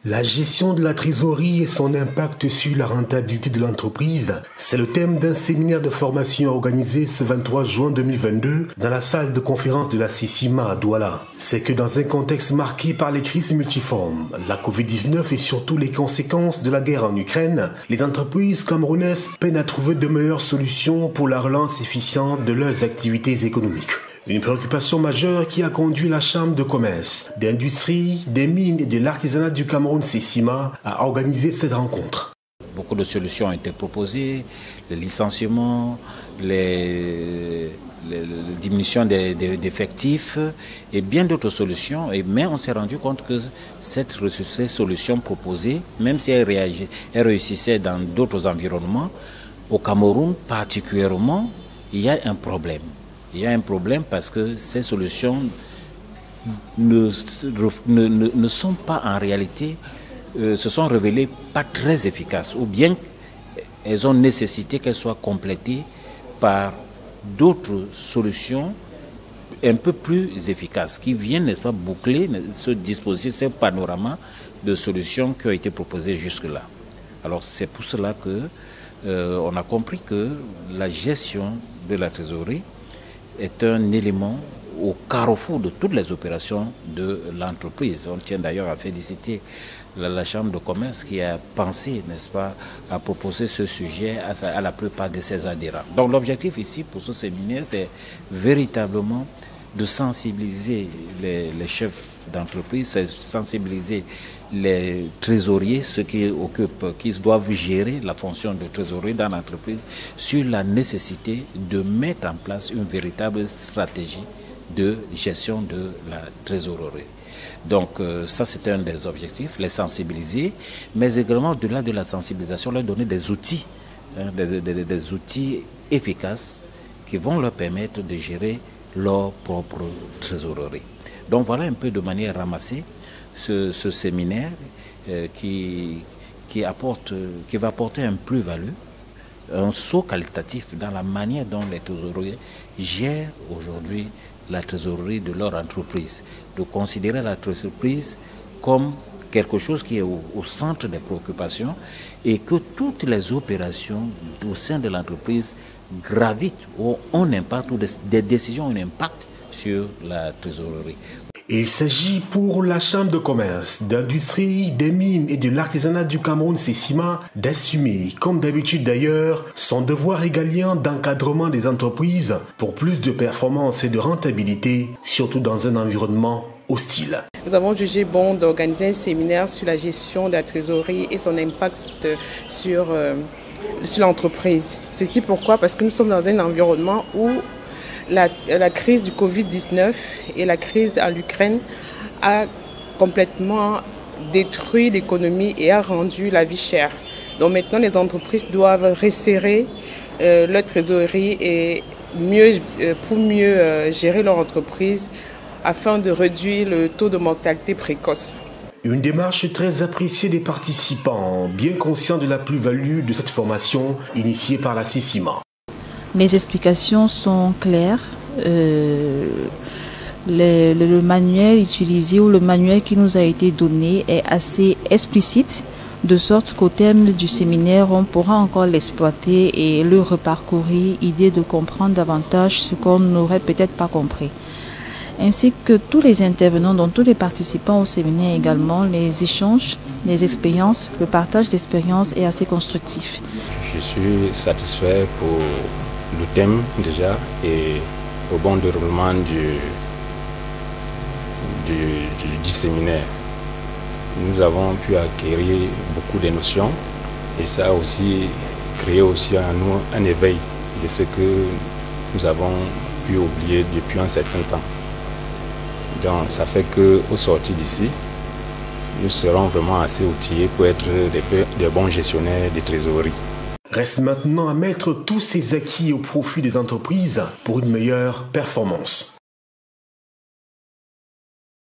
La gestion de la trésorerie et son impact sur la rentabilité de l'entreprise, c'est le thème d'un séminaire de formation organisé ce 23 juin 2022 dans la salle de conférence de la CECIMA à Douala. C'est que dans un contexte marqué par les crises multiformes, la Covid-19 et surtout les conséquences de la guerre en Ukraine, les entreprises camerounaises peinent à trouver de meilleures solutions pour la relance efficiente de leurs activités économiques. Une préoccupation majeure qui a conduit la Chambre de commerce, d'industrie, des mines et de l'artisanat du Cameroun CECIMA à organiser cette rencontre. Beaucoup de solutions ont été proposées, le licenciement, les diminutions d'effectifs et bien d'autres solutions. Mais on s'est rendu compte que ces solutions proposées, même si elles réussissaient dans d'autres environnements, au Cameroun particulièrement, il y a un problème. Il y a un problème parce que ces solutions ne sont pas en réalité, se sont révélées pas très efficaces, ou bien elles ont nécessité qu'elles soient complétées par d'autres solutions un peu plus efficaces, qui viennent, n'est-ce pas, boucler ce dispositif, ce panorama de solutions qui ont été proposées jusque-là. Alors c'est pour cela que on a compris que la gestion de la trésorerie est un élément au carrefour de toutes les opérations de l'entreprise. On tient d'ailleurs à féliciter la Chambre de commerce qui a pensé, n'est-ce pas, à proposer ce sujet à la plupart de ses adhérents. Donc l'objectif ici pour ce séminaire, c'est véritablement de sensibiliser les chefs d'entreprise, c'est sensibiliser les trésoriers, ceux qui doivent gérer la fonction de trésorerie dans l'entreprise, sur la nécessité de mettre en place une véritable stratégie de gestion de la trésorerie. Donc ça c'est un des objectifs, les sensibiliser, mais également au-delà de la sensibilisation, leur donner des outils, des outils efficaces qui vont leur permettre de gérer leur propre trésorerie. Donc voilà un peu de manière ramassée ce séminaire qui va apporter un plus-value, un saut qualitatif dans la manière dont les trésoriers gèrent aujourd'hui la trésorerie de leur entreprise, de considérer la trésorerie comme quelque chose qui est au centre des préoccupations et que toutes les opérations au sein de l'entreprise gravitent ou ont un impact, ou des décisions ont un impact sur la trésorerie. Il s'agit pour la Chambre de commerce, d'industrie, des mines et de l'artisanat du Cameroun CECIMA d'assumer, comme d'habitude d'ailleurs, son devoir régalien d'encadrement des entreprises pour plus de performance et de rentabilité, surtout dans un environnement hostile. Nous avons jugé bon d'organiser un séminaire sur la gestion de la trésorerie et son impact sur l'entreprise. Ceci pourquoi? Parce que nous sommes dans un environnement où la crise du Covid-19 et la crise en Ukraine a complètement détruit l'économie et a rendu la vie chère. Donc maintenant, les entreprises doivent resserrer leur trésorerie et pour mieux gérer leur entreprise afin de réduire le taux de mortalité précoce. Une démarche très appréciée des participants, bien conscients de la plus-value de cette formation initiée par la CECIMA. Les explications sont claires. Le manuel utilisé ou le manuel qui nous a été donné est assez explicite, de sorte qu'au terme du séminaire, on pourra encore l'exploiter et le reparcourir, idée de comprendre davantage ce qu'on n'aurait peut-être pas compris. Ainsi que tous les intervenants, dont tous les participants au séminaire également, les échanges, les expériences, le partage d'expériences est assez constructif. Je suis satisfait pour le thème déjà et au bon déroulement du séminaire. Nous avons pu acquérir beaucoup de notions et ça a aussi créé aussi en nous un éveil de ce que nous avons pu oublier depuis un certain temps. Donc ça fait qu'au sortir d'ici, nous serons vraiment assez outillés pour être des bons gestionnaires de trésorerie. Reste maintenant à mettre tous ces acquis au profit des entreprises pour une meilleure performance.